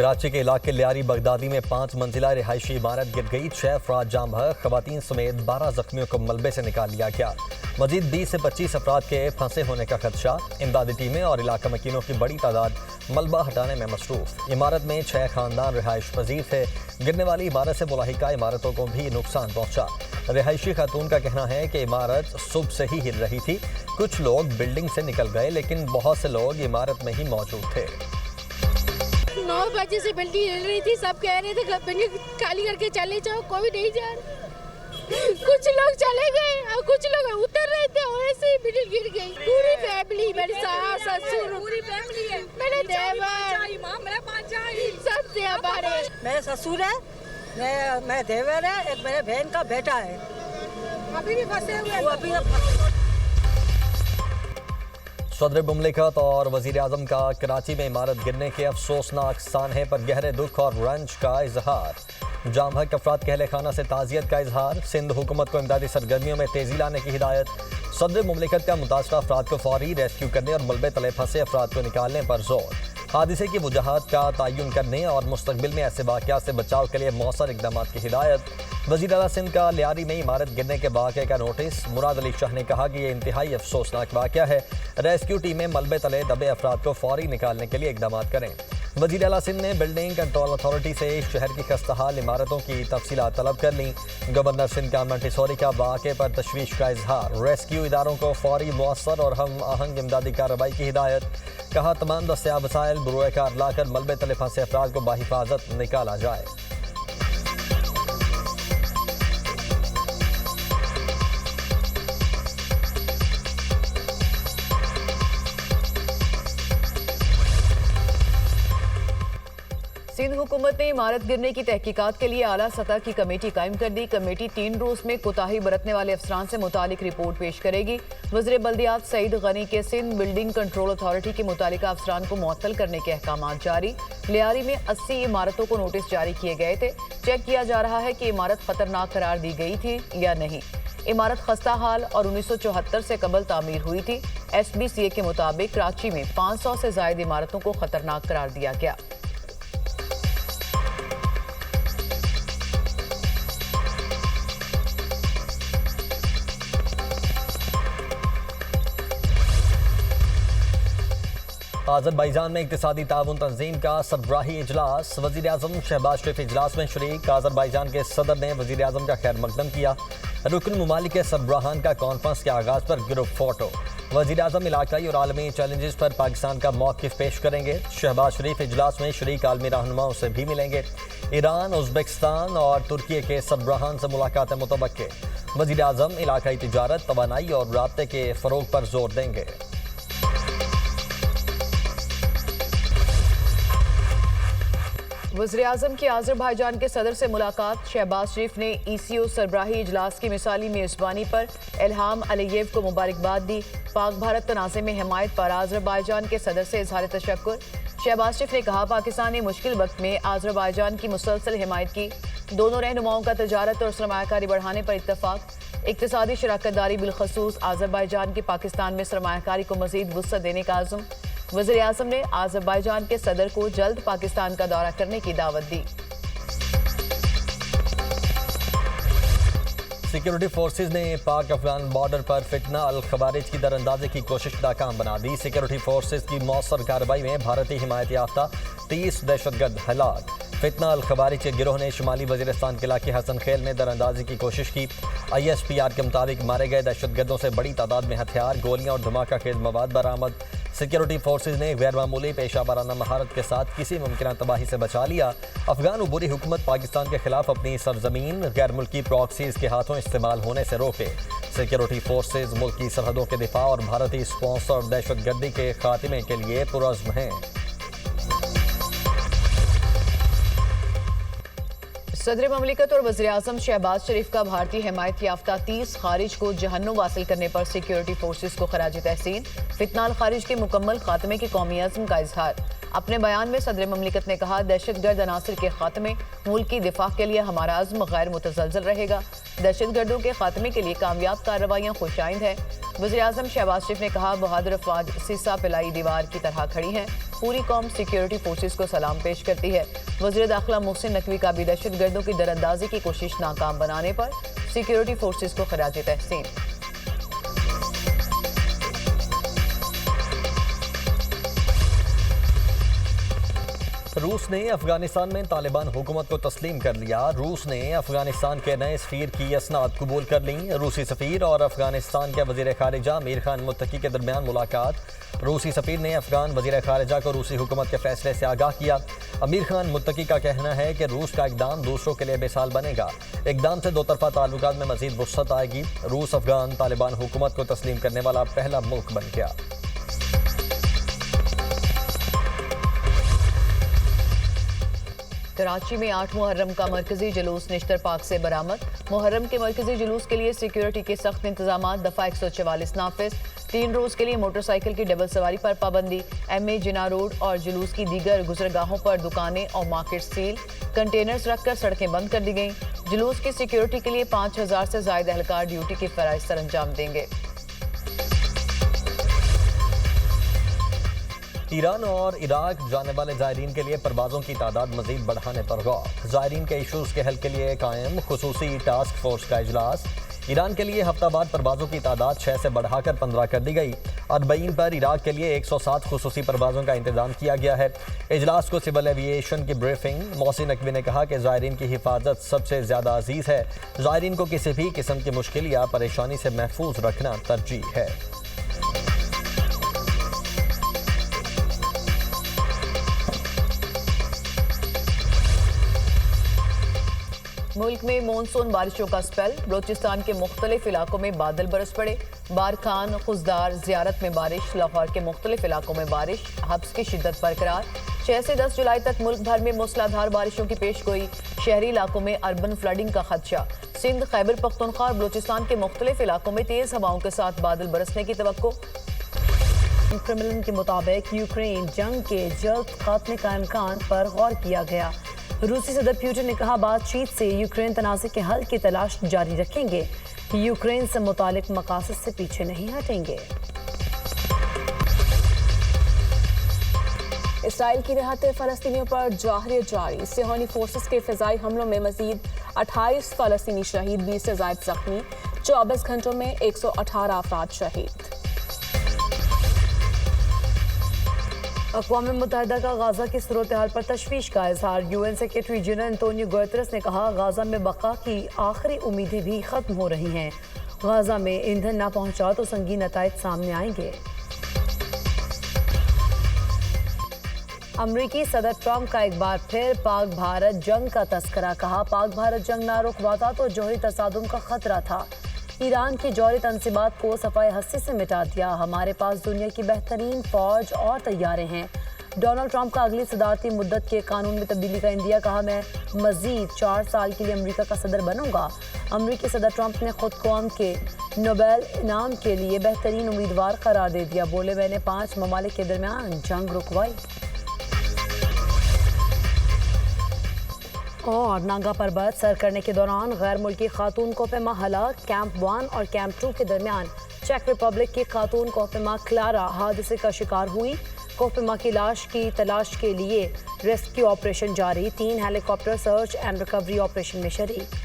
कराची के इलाके लियारी बगदादी में 5 मंजिला रिहायशी इमारत गिर गई। 6 अफराद जाम बहक, खवातीन समेत 12 जख्मियों को मलबे से निकाल लिया गया। मजीद 20 से 25 अफराद के फंसे होने का खदशा। इमदादी टीमें और इलाका मकीनों की बड़ी तादाद मलबा हटाने में मसरूफ। इमारत में 6 खानदान रिहायश पजीर थे। गिरने वाली इमारत से मुलाहिका इमारतों को भी नुकसान पहुंचा। रिहायशी खातून का कहना है कि इमारत सुबह से ही हिल रही थी। कुछ लोग बिल्डिंग से निकल गए, लेकिन बहुत से लोग इमारत में ही मौजूद थे। 9 बजे से बिल्डिंग हिल रही थी, सब कह रहे थे बिल्डिंग खाली करके चले जाओ, कोई नहीं जा रहा। कुछ लोग चले गए और कुछ लोग उतर रहे थे और ऐसे ही बिल्डिंग गिर गई। पूरी फैमिली, मेरे सास ससुर, पूरी फैमिली है, मेरे देवर, सब थे हमारे। मेरे ससुर है, मैं देवर है, एक मेरे बहन का बेटा है। अभी भी फंसे हुए हैं। सदर मुमलिकत और वजीर आजम का कराची में इमारत गिरने के अफसोसनाक सानहे पर गहरे दुख और रंज का इजहार। जाम बहक अफराद के अहले खाना से ताज़ियत का इजहार। सिंध हुकूमत को इमदादी सरगर्मियों में तेजी लाने की हिदायत। सदर मुमलिकत का मुतासरा अफराद को फौरी रेस्क्यू करने और मलबे तले फंसे अफराद को निकालने पर जोर। हादसे की वजूहात का तयन करने और मुस्तकबिल में ऐसे वाक़यात से बचाव के लिए मौसर इक़दाम की हिदायत। वज़ीर आला सिंध का लियारी में इमारत गिरने के वाक़े का नोटिस। मुराद अली शाह ने कहा कि यह इंतहाई अफसोसनाक वाक़या है। रेस्क्यू टीमें मलबे तले दबे अफराद को फौरी निकालने के लिए इक़दाम करें। वज़ीर आला सिंध ने बिल्डिंग कंट्रोल अथॉरिटी से शहर की खस्ताहाल इमारतों की तफसीलात तलब कर ली। गवर्नर सिंध कामरान टिसोरी का वाक़े पर तशवीश का इजहार। रेस्क्यू इदारों को फौरी, मुअस्सर और हम आहंग इमदादी कार्रवाई की हिदायत। कहा तमाम दस्तियाब वसाइल बुरोकार लाकर मलबे तले फंसे अफराद को बाहिफाजत निकाला जाए। सिंध हुकूमत ने इमारत गिरने की तहकीकात के लिए आला सतह की कमेटी कायम कर दी। कमेटी 3 रोज में कोताही बरतने वाले अफसरान से मुतालिक रिपोर्ट पेश करेगी। वज़ीर बल्दियात सईद गनी के सिंध बिल्डिंग कंट्रोल अथॉरिटी के मुतालिका अफसरान को मुअत्तल करने के अहकाम जारी। लियारी में 80 इमारतों को नोटिस जारी किए गए थे। चेक किया जा रहा है कि इमारत खतरनाक करार दी गई थी या नहीं। इमारत खस्ता हाल और 1974 से कबल तामीर हुई थी। SBCA के मुताबिक कराची में 500 से ज्यादा इमारतों को खतरनाक करार दिया गया। आज़रबाईजान में इक़्तिसादी ताउन तंजीम का सरबराही इजलास। वज़ीर आज़म शहबाज शरीफ इजलास में शरीक। आज़रबाईजान के सदर ने वज़ीर आज़म का खैर मकदम किया। रुकन मुमालिक के सरबराहान का कॉन्फ्रेंस के आगाज़ पर ग्रुप फोटो। वज़ीर आज़म इलाकाई और आलमी चैलेंजेस पर पाकिस्तान का मौक़िफ़ पेश करेंगे। शहबाज शरीफ इजलास में शरीक आलमी रहनुमाओं से भी मिलेंगे। ईरान, उज़्बेकिस्तान और तुर्की के सरबराहान से मुलाकातें मुतवक्के। वज़ीर आज़म इलाकाई तिजारत, तवानाई और राब्ते के फ़रोग़ पर जोर देंगे। वज़ीर आज़म की आज़रबाईजान के सदर से मुलाकात। शहबाज शरीफ ने ECO सरबराही इजलास की मिसाली मेज़बानी पर इल्हाम अलीयेव को मुबारकबाद दी। पाक भारत तनाज़े में हिमायत पर आज़रबाईजान के सदर से इज़हार तशक्कुर। शहबाज शरीफ ने कहा पाकिस्तान ने मुश्किल वक्त में आज़रबाईजान की मुसलसल हिमायत की। दोनों रहनुमाओं का तजारत और सरमायाकारी बढ़ाने पर इत्तफाक। इक़्तिसादी शराकत दारी बिलखसूस आज़रबाईजान की पाकिस्तान में सरमायाकारी को मज़ीद वुसअत देने का आज़म। वज़ीर आज़म ने आज़रबाईजान के सदर को जल्द पाकिस्तान का दौरा करने की दावत दी। सिक्योरिटी फोर्सेज ने पाक अफगान बॉर्डर पर फितना अल खवारिज की दरअंदाजी की कोशिश नाकाम बना दी। सिक्योरिटी फोर्सेज की मौसर कार्रवाई में भारतीय हिमायत याफ्ता 30 दहशतगर्द हलाक। फितना अल खवारिज के गिरोह ने शुमाली वजीरिस्तान के इलाके हसन खेल में दरअंदाजी की कोशिश की। ISPR के मुताबिक मारे गए दहशतगर्दों से बड़ी तादाद में हथियार, गोलियां और धमाका खेज मवाद बरामद। सिक्योरिटी फोर्सेज ने गैर मामूली पेशा वाराना महारत के साथ किसी मुमकिन तबाही से बचा लिया। अफगान उबूरी हुकूमत पाकिस्तान के खिलाफ अपनी सरजमीन गैर मुल्की प्रॉक्सीज के हाथों इस्तेमाल होने से रोके। सिक्योरिटी फोर्सेज मुल्क की सरहदों के दिफा और भारतीय स्पॉन्सर दहशतगर्दी के खात्मे के लिए पुरज़्म हैं। सदर ममलिकत और वज़ीर आज़म शहबाज शरीफ का भारतीय हिमायत याफ्ता 30 खारिज को जहन्नुम वासिल करने पर सिक्योरिटी फोर्सेज को खराज तहसीन। फितना अल खारिज के मुकम्मल खात्मे के कौमी अज़्म का इजहार। अपने बयान में सदर ममलिकत ने कहा दहशतगर्द अनासर के खात्मे, मुल्क की दिफा के लिए हमारा अज़्म गैर मुतज़लज़ल रहेगा। दहशतगर्दों के खात्मे के लिए कामयाब कार्रवाइयाँ खुशाइंद है। वज़ीर-ए-आज़म शहबाज शरीफ ने कहा, बहादुर अफवाज सीसा पिलाई दीवार की तरह खड़ी हैं। पूरी कौम सिक्योरिटी फोर्सेस को सलाम पेश करती है। वज़ीर दाखिला मोहसिन नकवी का भी दहशतगर्दों की दरअंदाजी की कोशिश नाकाम बनाने पर सिक्योरिटी फोर्सेस को खराज तहसीन। रूस ने अफगानिस्तान में तालिबान हुकूमत को तस्लीम कर लिया। रूस ने अफगानिस्तान के नए सफीर की असनाद कबूल कर ली। रूसी सफीर और अफगानिस्तान के वजीर खारिजा अमीर खान मुत्तकी के दरमियान मुलाकात। रूसी सफीर ने अफगान वजीर खारिजा को रूसी हुकूमत के फैसले से आगाह किया। अमीर खान मुत्तकी का कहना है कि रूस का इकदाम दूसरों के लिए बेसाल बनेगा। इकदाम से दो तरफा ताल्लुकात में मजीद वुसअत आएगी। रूस अफगान तालिबान हुकूमत को तस्लीम करने वाला पहला मुल्क बन गया। कराची में 8 मुहर्रम का मरकजी जुलूस निश्तर पार्क से बरामद। मुहर्रम के मरकजी जुलूस के लिए सिक्योरिटी के सख्त इंतजाम। दफा 144 नाफिज। 3 रोज के लिए मोटरसाइकिल की डबल सवारी पर पाबंदी। MA जिना रोड और जुलूस की दीगर गुजरगाहों पर दुकानें और मार्केट सील। कंटेनर्स रखकर सड़कें बंद कर दी गईं। जुलूस की सिक्योरिटी के लिए 5000 से ज्यादा एहलकार ड्यूटी के फराइज सर अंजाम देंगे। ईरान और इराक जाने वाले ज़ायरीन के लिए परवाज़ों की तादाद मज़ीद बढ़ाने पर गौर। ज़ायरीन के इशूज़ के हल के लिए कायम खुसूसी टास्क फोर्स का इजलास। ईरान के लिए हफ्तावार परवाज़ों की तादाद 6 से बढ़ाकर 15 कर दी गई। अरबईन पर इराक के लिए 107 खुसूसी परवाज़ों का इंतजाम किया गया है। इजलास को सिविल एविएशन की ब्रीफिंग। मोहसिन नकवी ने कहा कि ज़ायरीन की हिफाजत सबसे ज़्यादा अजीज़ है। ज़ायरीन को किसी भी किस्म की मुश्किल या परेशानी से महफूज रखना तरजीह है। मुल्क में मानसून बारिशों का स्पेल। बलोचिस्तान के मुख्तलिफ इलाकों में बादल बरस पड़े। बारखान, खुजदार, जियारत में बारिश। लाहौर के मुख्तलिफ इलाकों में बारिश। हब्स की शिद्दत बरकरार। 6 से 10 जुलाई तक मुल्क भर में मूसलाधार बारिशों की पेशगोई। शहरी इलाकों में अर्बन फ्लडिंग का खदशा। सिंध, खैबर पख्तूनख्वा और बलोचिस्तान के मुख्तलिफ इलाकों में तेज हवाओं के साथ बादल बरसने की तवक्को। क्रेमलिन के मुताबिक यूक्रेन जंग के जल्द खात्मे का इम्कान पर गौर किया गया। रूसी सदर पुतिन ने कहा, बातचीत से यूक्रेन तनाज़े के हल की तलाश जारी रखेंगे। यूक्रेन से मुतालिक मकासद से पीछे नहीं हटेंगे। इसराइल की रहते फ़लस्तीनियों पर जाहिर जारी। सिहोनी फोर्सेस के फ़िज़ाई हमलों में मजीद 28 फ़लस्तीनी शहीद, 20 से ज़ायद ज़ख्मी। 24 घंटों में 118 अफराद शहीद। अक़वाम मुत्तहिदा का गाज़ा की सूरत हाल पर तशवीश का इजहार। UN secretary general Antonio Guterres ने कहा, गाज़ा में बका की आखिरी उम्मीदें भी ख़त्म हो रही हैं। गाज़ा में ईंधन ना पहुंचा तो संगीन नताइज सामने आएंगे। अमरीकी सदर ट्रंप का एक बार फिर पाक भारत जंग का तस्करा। कहा, पाक भारत जंग ना रुकवाता तो जौहरी तसादुम का खतरा था। ईरान की जौहरी तंसीबात को सफाई हस्ती से मिटा दिया। हमारे पास दुनिया की बेहतरीन फौज और तैयारे हैं। डोनाल्ड ट्रंप का अगली सदारती मुद्दत के कानून में तब्दीली का इंदिया। कहा, मैं मजीद 4 साल के लिए अमेरिका का सदर बनूंगा। अमेरिकी सदर ट्रंप ने खुद कौम के नोबेल इनाम के लिए बेहतरीन उम्मीदवार करार दे दिया। बोले, मैंने 5 ममालिक के दरमियान जंग रुकवाई। और नांगा पर्वत सर करने के दौरान गैर मुल्की खातून कोपेमा हलाक। कैंप 1 और कैंप 2 के दरमियान चेक रिपब्लिक की खातून कोपेमा क्लारा हादसे का शिकार हुई। कोपेमा की लाश की तलाश के लिए रेस्क्यू ऑपरेशन जारी। 3 helicopter search and recovery operation में शरीक।